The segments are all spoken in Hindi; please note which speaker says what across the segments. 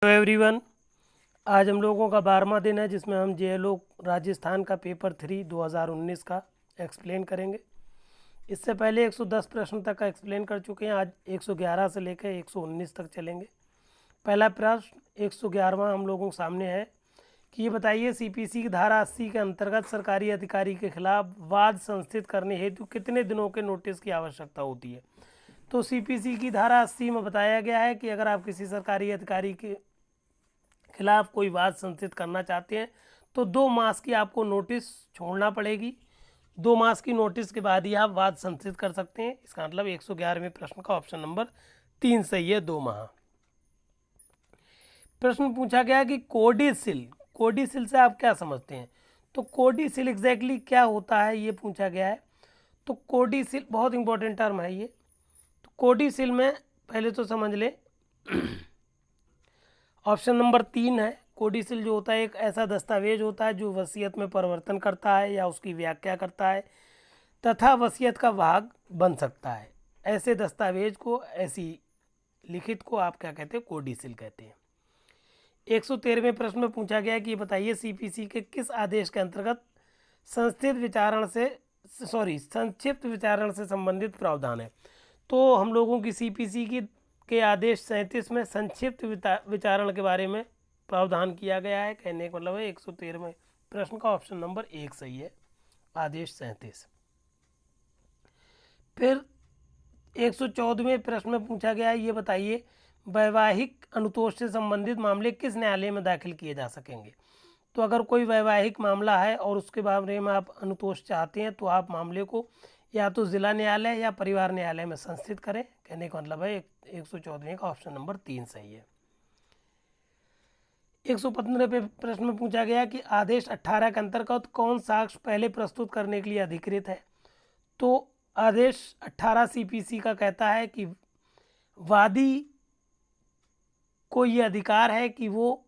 Speaker 1: Hello everyone. आज हम लोगों का 12वां दिन है जिसमें हम जेएलओ राजस्थान का पेपर 3 2019 का एक्सप्लेन करेंगे। इससे पहले 110 प्रश्न तक का एक्सप्लेन कर चुके हैं। आज 111 से लेकर 119 तक चलेंगे। पहला प्रश्न 111वां हम लोगों के सामने है कि ये बताइए सीपीसी की धारा 80 के अंतर्गत सरकारी अधिकारी के खिलाफ वाद संस्थित करने हेतु कितने दिनों के नोटिस की आवश्यकता होती है। तो सीपीसी की धारा 80 में बताया गया है कि अगर आप किसी सरकारी अधिकारी के खिलाफ कोई वाद संस्थित करना चाहते हैं तो 2 मास की आपको नोटिस छोड़ना पड़ेगी। 2 मास की नोटिस के बाद ही आप वाद संस्थित कर सकते हैं। इसका मतलब 111वें प्रश्न का ऑप्शन नंबर 3 सही है, 2 माह। प्रश्न पूछा गया कि कोडिसिल से आप क्या समझते हैं। तो कोडिसिल एग्जैक्टली क्या होता है ये पूछा गया है। तो कोडिसिल बहुत इंपॉर्टेंट टर्म है ये। तो कोडिसिल में पहले तो समझ ले ऑप्शन नंबर 3 है। कोडिसिल जो होता है एक ऐसा दस्तावेज होता है जो वसीयत में परिवर्तन करता है या उसकी व्याख्या करता है तथा वसीयत का भाग बन सकता है। ऐसे दस्तावेज को, ऐसी लिखित को आप क्या कहते हैं, कोडिसिल कहते हैं। 113वें प्रश्न में पूछा गया कि बताइए सीपीसी के किस आदेश के अंतर्गत संक्षिप्त विचारण से संबंधित प्रावधान है। तो हम लोगों की सीपीसी के आदेश 37 में संक्षिप्त विचारण के बारे में प्रावधान किया गया है। कहने का मतलब है 113वें प्रश्न का ऑप्शन नंबर 1 सही है, आदेश 37। फिर 114वें प्रश्न में पूछा गया है ये बताइए वैवाहिक अनुतोष से संबंधित मामले किस न्यायालय में दाखिल किए जा सकेंगे। तो अगर कोई वैवाहिक मामला है और उसके बारे में आप अनुतोष चाहते हैं तो आप मामले को या तो जिला न्यायालय या परिवार न्यायालय में संस्थित करें। कहने का मतलब है 114वें का ऑप्शन नंबर 3 सही है। 115वें प्रश्न में पूछा गया कि आदेश 18 के अंतर्गत कौन साक्ष्य पहले प्रस्तुत करने के लिए अधिकृत है। तो आदेश 18 सीपीसी का कहता है कि वादी को ये अधिकार है कि वो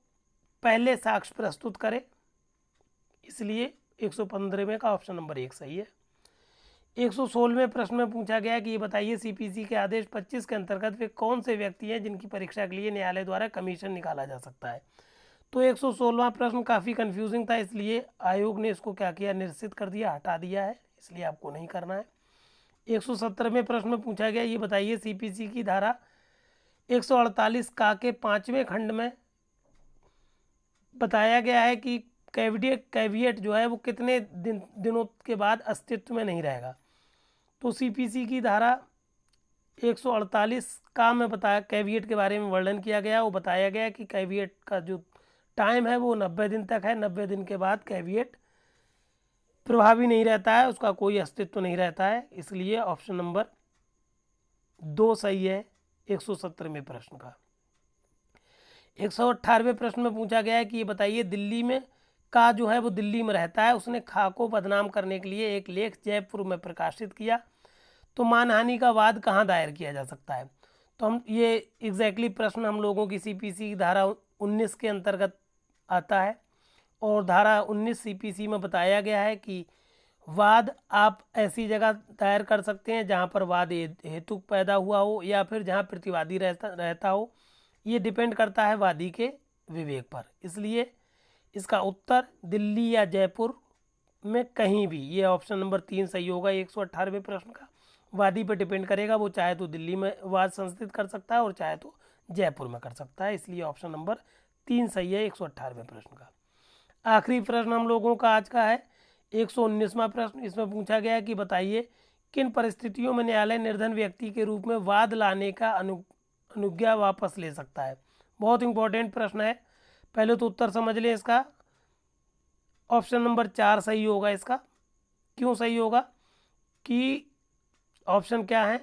Speaker 1: पहले साक्ष्य प्रस्तुत करे, इसलिए 115वें का ऑप्शन नंबर 1 सही है। 116वें प्रश्न में पूछा गया कि ये बताइए सीपीसी के आदेश 25 के अंतर्गत वे कौन से व्यक्ति हैं जिनकी परीक्षा के लिए न्यायालय द्वारा कमीशन निकाला जा सकता है। तो 116वां प्रश्न काफ़ी कंफ्यूजिंग था, इसलिए आयोग ने इसको क्या किया, निरसित कर दिया, हटा दिया है, इसलिए आपको नहीं करना है। 117वें प्रश्न में पूछा गया ये बताइए सीपीसी की धारा 148 का के 5वें खंड में बताया गया है कि कैविएट जो है वो कितने दिनों के बाद अस्तित्व में नहीं रहेगा। तो सीपीसी की धारा 148 का में बताया कैविएट के बारे में वर्णन किया गया। वो बताया गया कि कैविएट का जो टाइम है वो 90 दिन तक है। 90 दिन के बाद कैविएट प्रभावी नहीं रहता है, उसका कोई अस्तित्व नहीं रहता है, इसलिए ऑप्शन नंबर 2 सही है 117वें प्रश्न का। 118वें प्रश्न में पूछा गया है कि ये बताइए दिल्ली में का जो है वो दिल्ली में रहता है, उसने खा को बदनाम करने के लिए एक लेख जयपुर में प्रकाशित किया। तो मानहानि का वाद कहाँ दायर किया जा सकता है। तो हम ये एग्जैक्टली प्रश्न हम लोगों की सीपीसी की धारा 19 के अंतर्गत आता है और धारा 19 सीपीसी में बताया गया है कि वाद आप ऐसी जगह दायर कर सकते हैं जहाँ पर वाद हेतु पैदा हुआ हो या फिर जहाँ प्रतिवादी रहता हो। ये डिपेंड करता है वादी के विवेक पर, इसलिए इसका उत्तर दिल्ली या जयपुर में कहीं भी, ये ऑप्शन नंबर 3 सही होगा। 118वें प्रश्न का वादी पर डिपेंड करेगा, वो चाहे तो दिल्ली में वाद संस्थित कर सकता है और चाहे तो जयपुर में कर सकता है, इसलिए ऑप्शन नंबर 3 सही है 118वें प्रश्न का। आखिरी प्रश्न हम लोगों का आज का है 119वां प्रश्न। इसमें पूछा गया कि बताइए किन परिस्थितियों में न्यायालय निर्धन व्यक्ति के रूप में वाद लाने का अनुज्ञा वापस ले सकता है। बहुत इंपॉर्टेंट प्रश्न है, पहले तो उत्तर समझ लें इसका। ऑप्शन नंबर 4 सही होगा इसका। क्यों सही होगा कि ऑप्शन क्या है,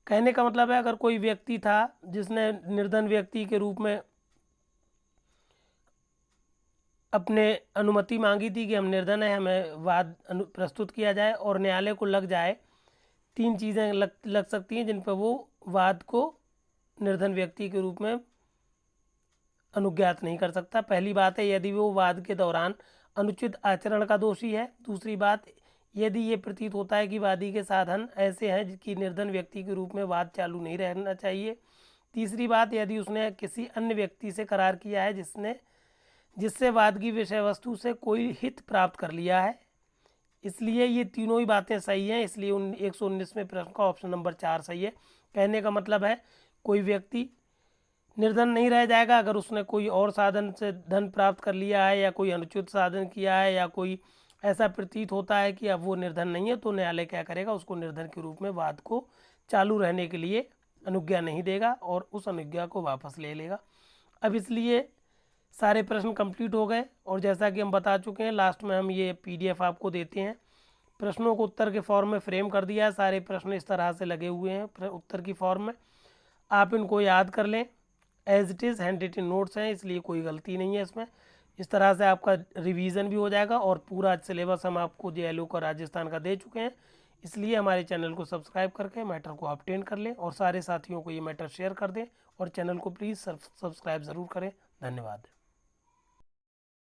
Speaker 1: कहने का मतलब है अगर कोई व्यक्ति था जिसने निर्धन व्यक्ति के रूप में अपने अनुमति मांगी थी कि हम निर्धन है, हमें वाद प्रस्तुत किया जाए, और न्यायालय को लग जाए 3 चीज़ें लग सकती हैं जिन पर वो वाद को निर्धन व्यक्ति के रूप में अनुज्ञात नहीं कर सकता। पहली बात है यदि वो वाद के दौरान अनुचित आचरण का दोषी है। दूसरी बात, यदि ये प्रतीत होता है कि वादी के साधन ऐसे हैं कि निर्धन व्यक्ति के रूप में वाद चालू नहीं रहना चाहिए। तीसरी बात, यदि उसने किसी अन्य व्यक्ति से करार किया है जिससे वाद की विषय वस्तु से कोई हित प्राप्त कर लिया है। इसलिए ये तीनों ही बातें सही हैं, इसलिए 119वें प्रश्न का ऑप्शन नंबर 4 सही है। कहने का मतलब है कोई व्यक्ति निर्धन नहीं रह जाएगा अगर उसने कोई और साधन से धन प्राप्त कर लिया है या कोई अनुचित साधन किया है या कोई ऐसा प्रतीत होता है कि अब वो निर्धन नहीं है, तो न्यायालय क्या करेगा, उसको निर्धन के रूप में वाद को चालू रहने के लिए अनुज्ञा नहीं देगा और उस अनुज्ञा को वापस ले लेगा। अब इसलिए सारे प्रश्न कंप्लीट हो गए और जैसा कि हम बता चुके हैं, लास्ट में हम ये PDF आपको देते हैं। प्रश्नों को उत्तर के फॉर्म में फ्रेम कर दिया है, सारे प्रश्न इस तरह से लगे हुए हैं उत्तर की फॉर्म में। आप इनको याद कर लें, as it is handwritten notes हैं, इसलिए कोई गलती नहीं है इसमें। इस तरह से आपका रिवीजन भी हो जाएगा और पूरा सिलेबस हम आपको JLO का राजस्थान का दे चुके हैं। इसलिए हमारे चैनल को सब्सक्राइब करके मैटर को ऑब्टेन कर लें और सारे साथियों को ये मैटर शेयर कर दें और चैनल को प्लीज़ सब्सक्राइब ज़रूर करें। धन्यवाद।